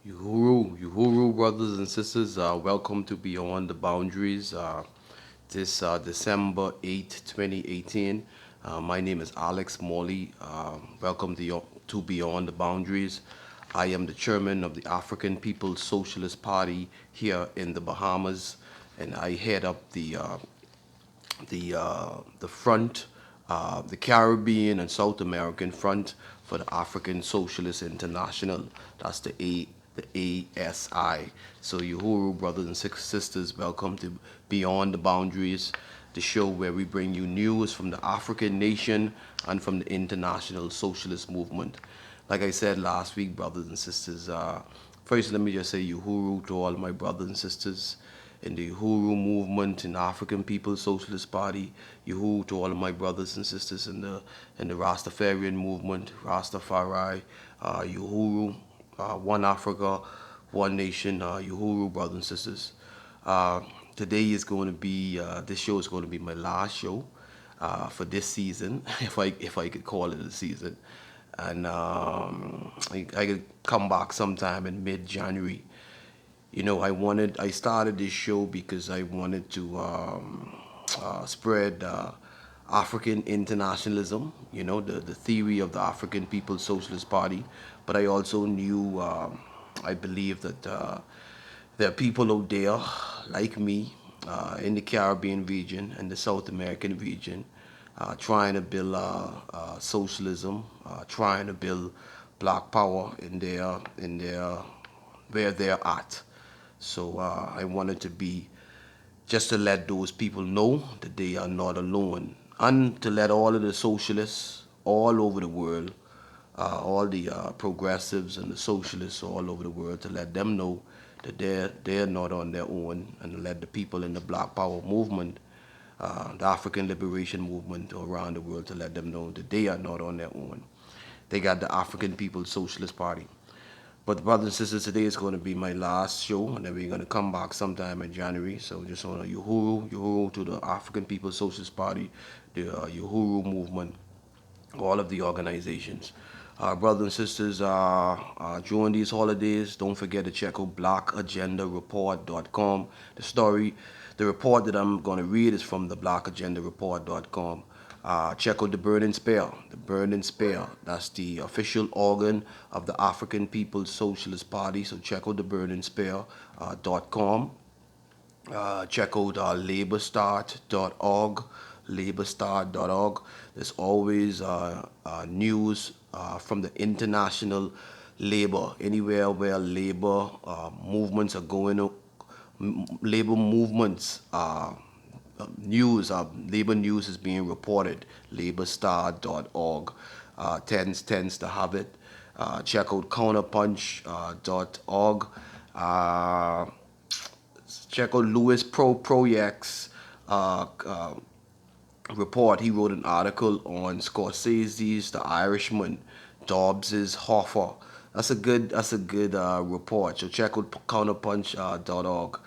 Uhuru, brothers and sisters, welcome to Beyond the Boundaries. This December 8th, 2018. My name is Alex Morley. Welcome to Beyond the Boundaries. I am the chairman of the African People's Socialist Party here in the Bahamas, and I head up the front, the Caribbean and South American front for the African Socialist International. That's the ASI. So, Uhuru brothers and sisters, welcome to Beyond the Boundaries, the show where we bring you news from the African nation and from the international socialist movement. Like I said last week, brothers and sisters, first let me just say Uhuru to all my brothers and sisters in the Uhuru movement in the African People's Socialist Party. Uhuru to all of my brothers and sisters in the Rastafarian movement, Rastafari, Uhuru, One Africa, One Nation, Uhuru brothers and sisters. Uh, Today is going to be this show is going to be my last show for this season, if I could call it a season, and I could come back sometime in mid-January. I started this show because I wanted to spread African internationalism, the theory of the African People's Socialist Party. But I also knew, I believe that there are people out there like me in the Caribbean region and the South American region trying to build socialism, trying to build black power in their where they're at. So I wanted to be just to let those people know that they are not alone, and to let all of the socialists all over the world, all the progressives and the socialists all over the world, to let them know that they're not on their own, and to let the people in the Black Power movement, the African liberation movement around the world, to let them know that they are not on their own. They got the African People's Socialist Party. But brothers and sisters, today is going to be my last show, and then we're going to come back sometime in January. So just want to Uhuru to the African People's Socialist Party, the Uhuru movement, all of the organizations. Brothers and sisters, during these holidays, don't forget to check out blackagendareport.com. The report that I'm going to read is from the blackagendareport.com. Check out the Burning Spear. The Burning Spear, that's the official organ of the African People's Socialist Party. So check out the Burning Spear.com. Check out laborstart.org, laborstart.org. There's always news from the international labor, anywhere where labor movements are going on. Labor movements labor news is being reported. Laborstar.org tends to have it. Check out counterpunch.org. Check out Louis Proyect's report. He wrote an article on Scorsese's The Irishman, Dobbs's Hoffa. That's a good report. So check out counterpunch.org.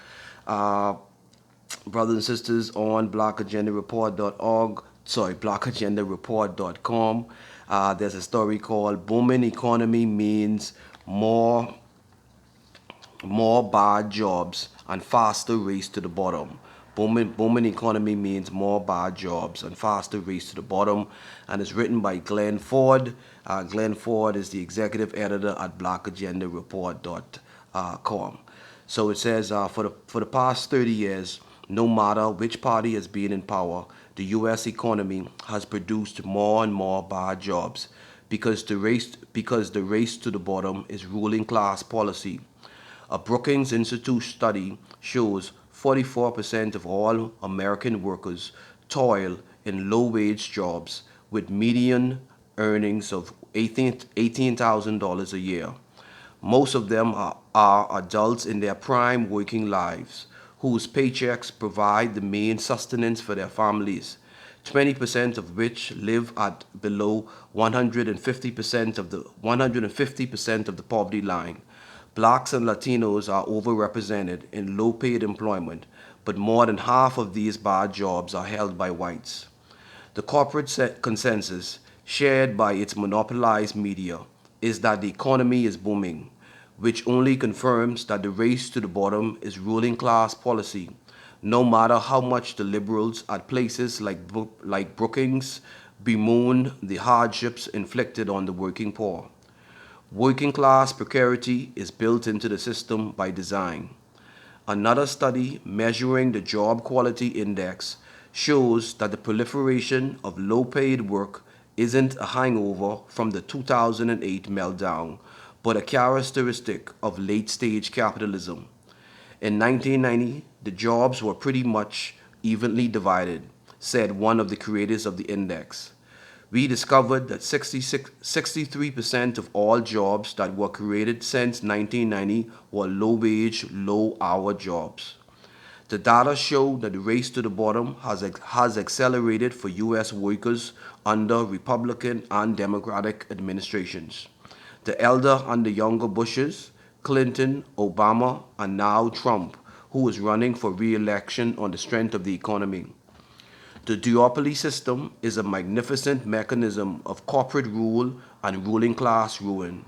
Brothers and sisters, on blackagendareport.com. There's a story called Booming Economy Means More More Bad Jobs and Faster Race to the Bottom. Booming economy means more bad jobs and faster race to the bottom, and it's written by Glenn Ford. Glenn Ford is the executive editor at blackagendareport.com. So it says, for the past 30 years, no matter which party has been in power, the U.S. economy has produced more and more bad jobs because the race to the bottom is ruling class policy. A Brookings Institute study shows 44% of all American workers toil in low wage jobs with median earnings of $18,000 a year. Most of them are adults in their prime working lives whose paychecks provide the main sustenance for their families, 20% of which live at below 150% of the poverty line. Blacks and Latinos are overrepresented in low paid employment, but more than half of these bad jobs are held by whites. The corporate consensus, shared by its monopolized media, is that the economy is booming. which only confirms that the race to the bottom is ruling class policy, no matter how much the liberals at places like Brookings bemoan the hardships inflicted on the working poor. Working class precarity is built into the system by design. Another study measuring the Job Quality Index shows that the proliferation of low paid work isn't a hangover from the 2008 meltdown, but a characteristic of late stage capitalism. In 1990, the jobs were pretty much evenly divided, said one of the creators of the index. We discovered that 63% of all jobs that were created since 1990 were low wage, low hour jobs. The data show that the race to the bottom has accelerated for U.S. workers under Republican and Democratic administrations. The elder and the younger Bushes, Clinton, Obama, and now Trump, who is running for re election on the strength of the economy. The duopoly system is a magnificent mechanism of corporate rule and ruling class ruin.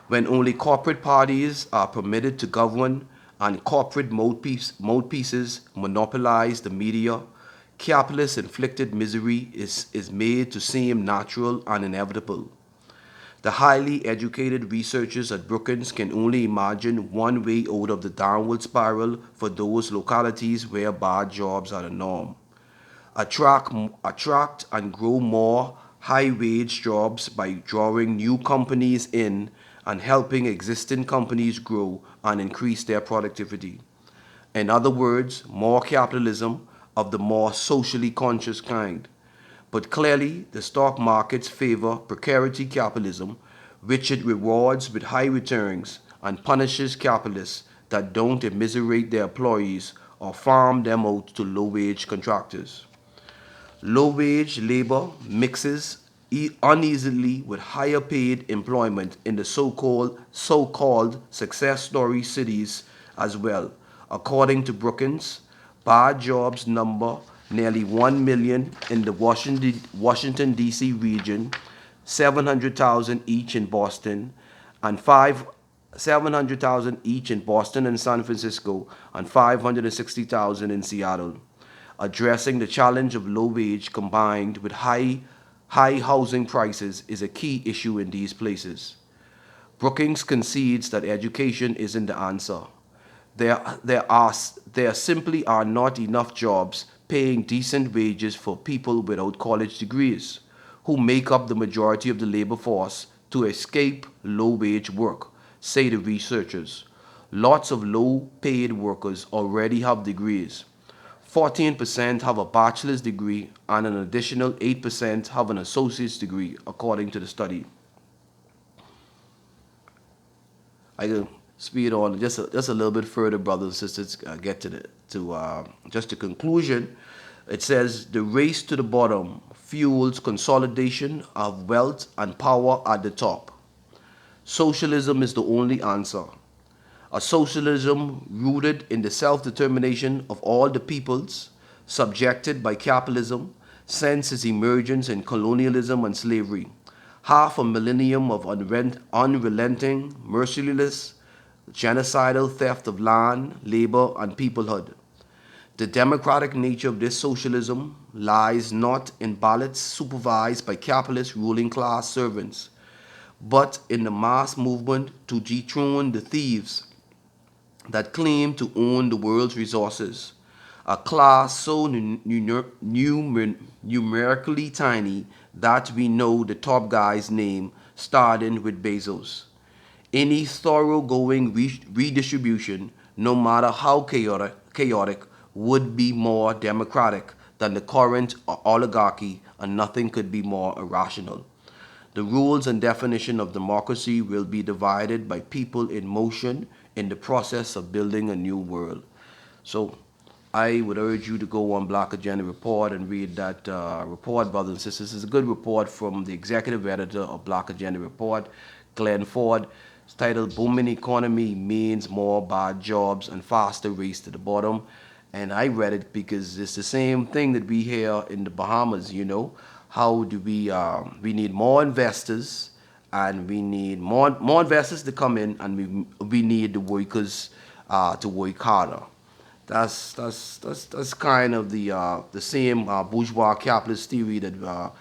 When only corporate parties are permitted to govern and corporate mouthpieces monopolize the media, capitalist inflicted misery is made to seem natural and inevitable. The highly educated researchers at Brookings can only imagine one way out of the downward spiral for those localities where bad jobs are the norm. Attract and grow more high wage jobs by drawing new companies in and helping existing companies grow and increase their productivity. In other words, more capitalism of the more socially conscious kind. But clearly, the stock markets favor precarity capitalism, which it rewards with high returns and punishes capitalists that don't immiserate their employees or farm them out to low wage contractors. Low wage labor mixes uneasily with higher paid employment in the so-called success story cities as well. According to Brookings, bad jobs number nearly 1 million in the Washington D.C. region, 700,000 each in Boston, and 700,000 each in Boston and San Francisco, and 560,000 in Seattle. Addressing the challenge of low wage combined with high housing prices is a key issue in these places. Brookings concedes that education isn't the answer. There simply are not enough jobs paying decent wages for people without college degrees, who make up the majority of the labor force, to escape low wage work, say the researchers. Lots of low paid workers already have degrees. 14% have a bachelor's degree, and an additional 8% have an associate's degree, according to the study. I can speed on just a little bit further, brothers and sisters. Get to just the conclusion. It says the race to the bottom fuels consolidation of wealth and power at the top. Socialism is the only answer. A socialism rooted in the self-determination of all the peoples, subjected by capitalism since its emergence in colonialism and slavery. Half a millennium of unrelenting, merciless, genocidal theft of land, labor, and peoplehood. The democratic nature of this socialism lies not in ballots supervised by capitalist ruling class servants, but in the mass movement to dethrone the thieves that claim to own the world's resources, a class so numerically tiny that we know the top guy's name, starting with Bezos. Any thoroughgoing redistribution, no matter how chaotic, would be more democratic than the current oligarchy, and nothing could be more irrational. The rules and definition of democracy will be divided by people in motion in the process of building a new world. So I would urge you to go on Black Agenda Report and read that report, brothers and sisters. It's a good report from the executive editor of Black Agenda Report, Glenn Ford. It's titled Booming Economy Means More Bad Jobs and Faster Race to the Bottom. And I read it because it's the same thing that we hear in the Bahamas, you know. How do we need more investors and we need more investors to come in, and we need the workers to work harder. That's kind of the same bourgeois capitalist theory that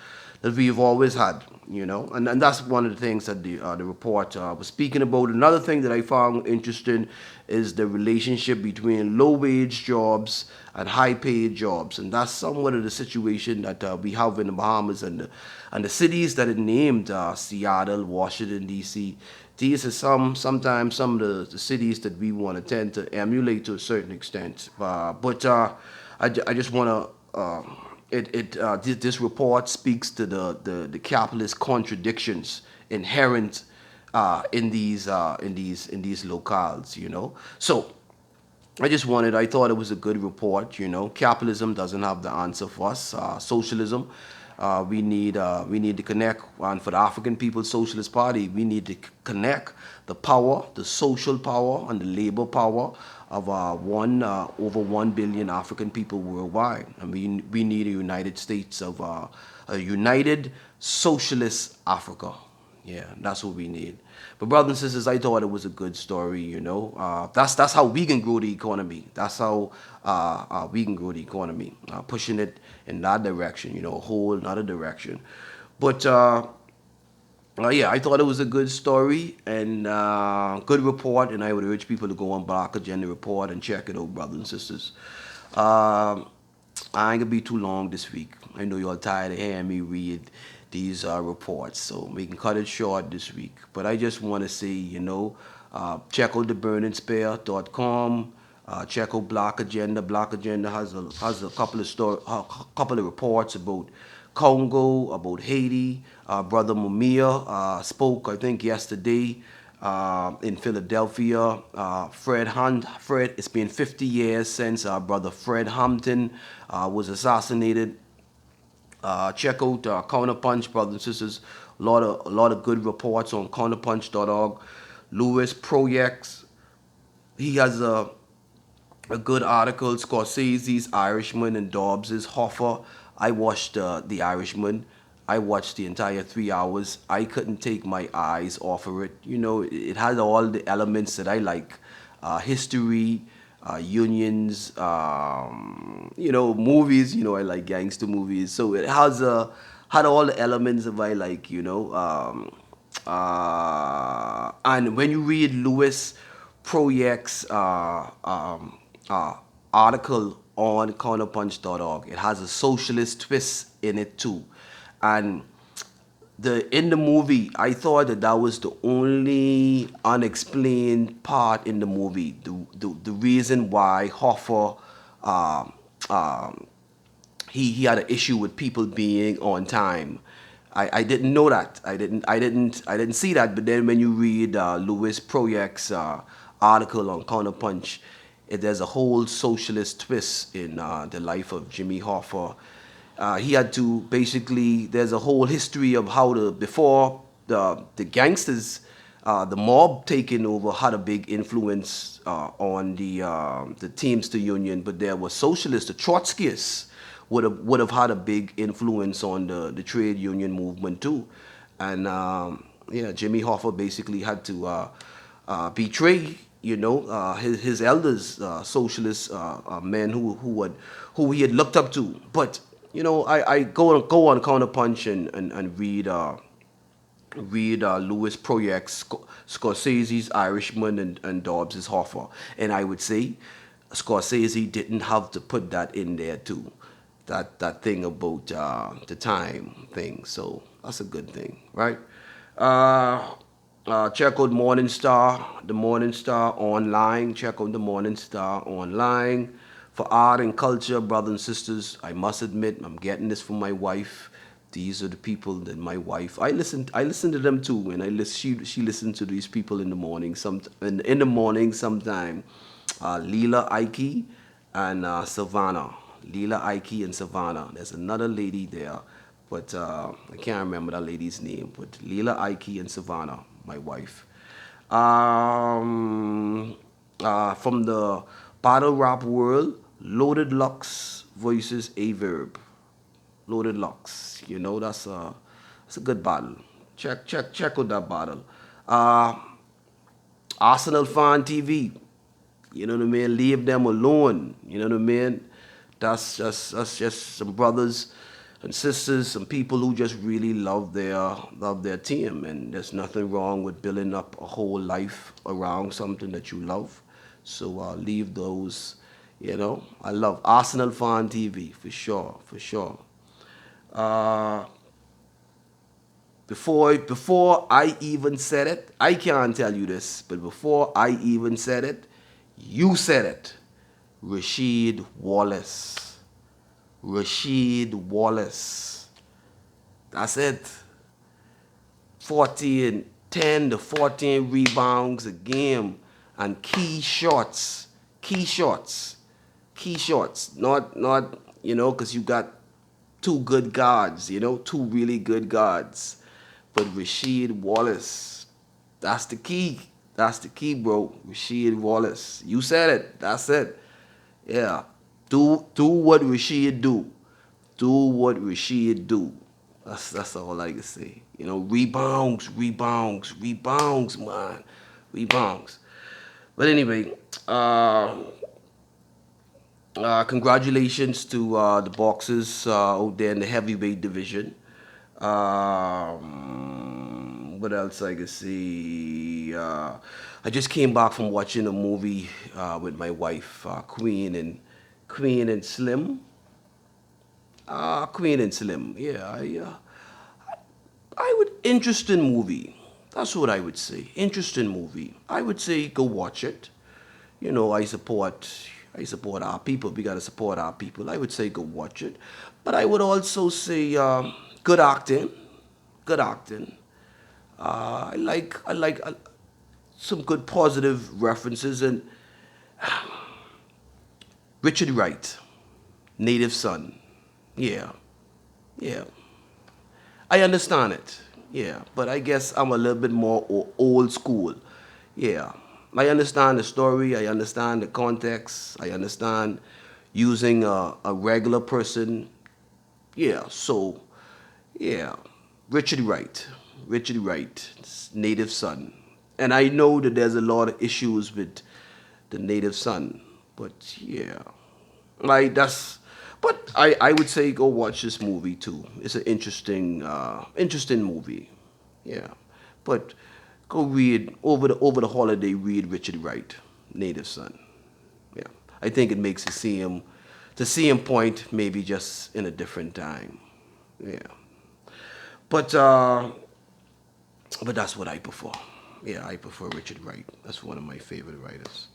we've always had, and that's one of the things that the report was speaking about. Another thing that I found interesting is the relationship between low wage jobs and high paid jobs, and that's somewhat of the situation that we have in the Bahamas and the cities that it named, Seattle, Washington D.C. These are sometimes some of the cities that we want to tend to emulate to a certain extent. But I just want to. This report speaks to the capitalist contradictions inherent in these locales. So I thought it was a good report. Capitalism doesn't have the answer for us. Socialism, we need to connect, and for the African People's Socialist Party, we need to connect the power, the social power, and the labor power of over 1 billion African people worldwide, and we need a United States of a united socialist Africa. Yeah, that's what we need. But brothers and sisters, I thought it was a good story. That's how we can grow the economy. That's how we can grow the economy, pushing it in that direction. A whole another direction. But yeah, I thought it was a good story and good report, and I would urge people to go on Black Agenda Report and check it out, brothers and sisters. Um, I ain't gonna be too long this week. I know you're tired of hearing me read these reports, so we can cut it short this week. But I just want to say, check out theburningspear.com. Check out Black Agenda. Black Agenda has a couple of reports about Congo, about Haiti. Brother Mumia spoke, I think, yesterday in Philadelphia. Fred, it's been 50 years since brother Fred Hampton was assassinated. Check out Counterpunch, brothers and sisters. A lot of good reports on counterpunch.org. Louis Proyex, he has a good article. Scorsese's Irishman and Dobbs's Hoffa. I watched The Irishman. I watched the entire 3 hours. I couldn't take my eyes off of it. It had all the elements that I like: history, unions, movies. I like gangster movies, so it had all the elements of I like. And when you read Louis Proyect's article on counterpunch.org, it has a socialist twist in it too. And in the movie, I thought that was the only unexplained part in the movie. The reason why Hoffa um, um, he had an issue with people being on time. I didn't know that. I didn't see that. But then when you read Louis Proyect's article on Counterpunch, there's a whole socialist twist in the life of Jimmy Hoffa. He had to basically. There's a whole history of how before the gangsters, the mob taking over had a big influence on the Teamster Union, but there were socialists, the Trotskyists would have had a big influence on the trade union movement too, and yeah, Jimmy Hoffa basically had to betray, his elders, socialist men who he had looked up to. But I go on Counterpunch and read Louis Proyect's Scorsese's Irishman and Dobbs's Hoffa, and I would say Scorsese didn't have to put that in there too, that thing about the time thing. So that's a good thing, right? Uh, Check out Morning Star, the Morning Star online. Check out the Morning Star online for art and culture, brothers and sisters. I must admit, I'm getting this from my wife. These are the people that my wife. I listen to them too, and she listens to these people in the morning. In the morning sometime. Leela Ike and Savannah. Leela Ike and Savannah. There's another lady there, but I can't remember that lady's name. But Leela Ike and Savannah, my wife. From the battle rap world, Loaded Lux versus A Verb. Loaded Lux. That's a good battle. Check out that bottle. Uh, Arsenal fan TV. You know what I mean? Leave them alone. You know what I mean? That's just some brothers and sisters, some people who just really love their team, and there's nothing wrong with building up a whole life around something that you love. So leave those. I love Arsenal fan TV for sure, for sure. Uh, before I even said it, I can't tell you this, but before I even said it, you said it. Rasheed Wallace. Rasheed Wallace. That's it. 14, 10 to 14 rebounds a game and key shots. Key shots. Key shots. Not, because you got two good guards, two really good guards. But Rasheed Wallace, that's the key. That's the key, bro. Rasheed Wallace. You said it. That's it. Yeah. Do what Rasheed do. Do what Rasheed do. That's all I can say. Rebounds, rebounds, rebounds, man. Rebounds. But anyway, congratulations to the boxers out there in the heavyweight division. What else I can see? I just came back from watching a movie with my wife, Queen and Slim. Queen and Slim. Yeah, I would interesting movie. That's what I would say. Interesting movie. I would say go watch it. I support our people. We gotta support our people. I would say go watch it, but I would also say good acting. Good acting. I like some good positive references and Richard Wright, Native Son. Yeah, yeah. I understand it. Yeah, but I guess I'm a little bit more old school. Yeah, I understand the story. I understand the context. I understand using a regular person. Yeah, so yeah, Richard Wright, Richard Wright, Native Son, and I know that there's a lot of issues with the Native Son, but yeah, like that's. But I would say go watch this movie too. It's an interesting movie. Yeah, but go read over the holiday. Read Richard Wright, Native Son. Yeah, I think it makes the see him point maybe just in a different time. Yeah, but uh, but that's what I prefer. Yeah, I prefer Richard Wright. That's one of my favorite writers.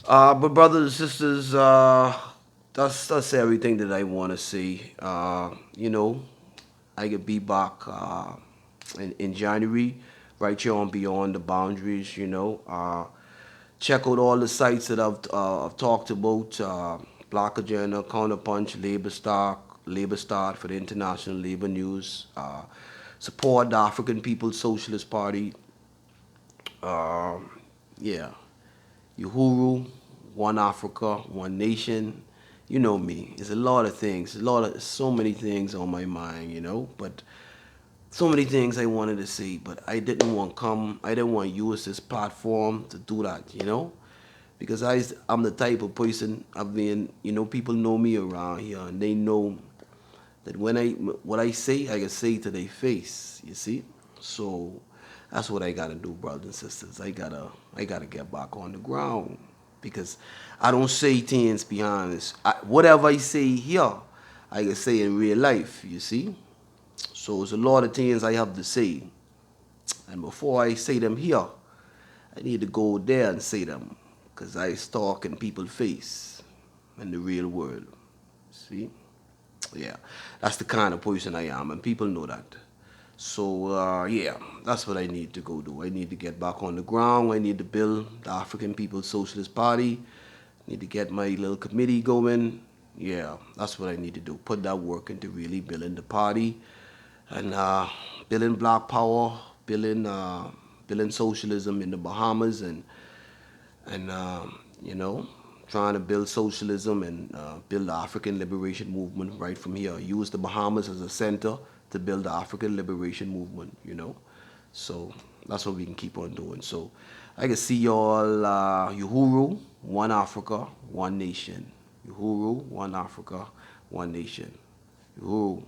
But brothers and sisters, that's everything that I want to say. I could be back in January, right here on Beyond the Boundaries. Check out all the sites that I've talked about. Black Agenda, Counterpunch, Labor Start for the International Labor News. Support the African People's Socialist Party. Yeah, Uhuru, One Africa, One Nation. You know me. There's a lot of things, so many things on my mind, but so many things I wanted to say, but I didn't want to use this platform to do that, because I'm the type of person. People know me around here, and they know that what I say, I can say to their face. You see, so that's what I gotta do, brothers and sisters. I gotta get back on the ground because I don't say things behind this. Whatever I say here, I can say in real life. You see, so there's a lot of things I have to say, and before I say them here, I need to go there and say them because I talk in people's face in the real world. See? Yeah, that's the kind of person I am, and people know that. So yeah, that's what I need to go do. I need to get back on the ground. I need to build the African People's Socialist Party. Need to get my little committee going. Yeah, that's what I need to do. Put that work into really building the party and building Black Power, building socialism in the Bahamas, and trying to build socialism and build the African liberation movement right from here. Use the Bahamas as a center to build the African liberation movement, you know. So that's what we can keep on doing. So I can see y'all, Uhuru, one Africa, one nation. Uhuru, one Africa, one nation. Uhuru.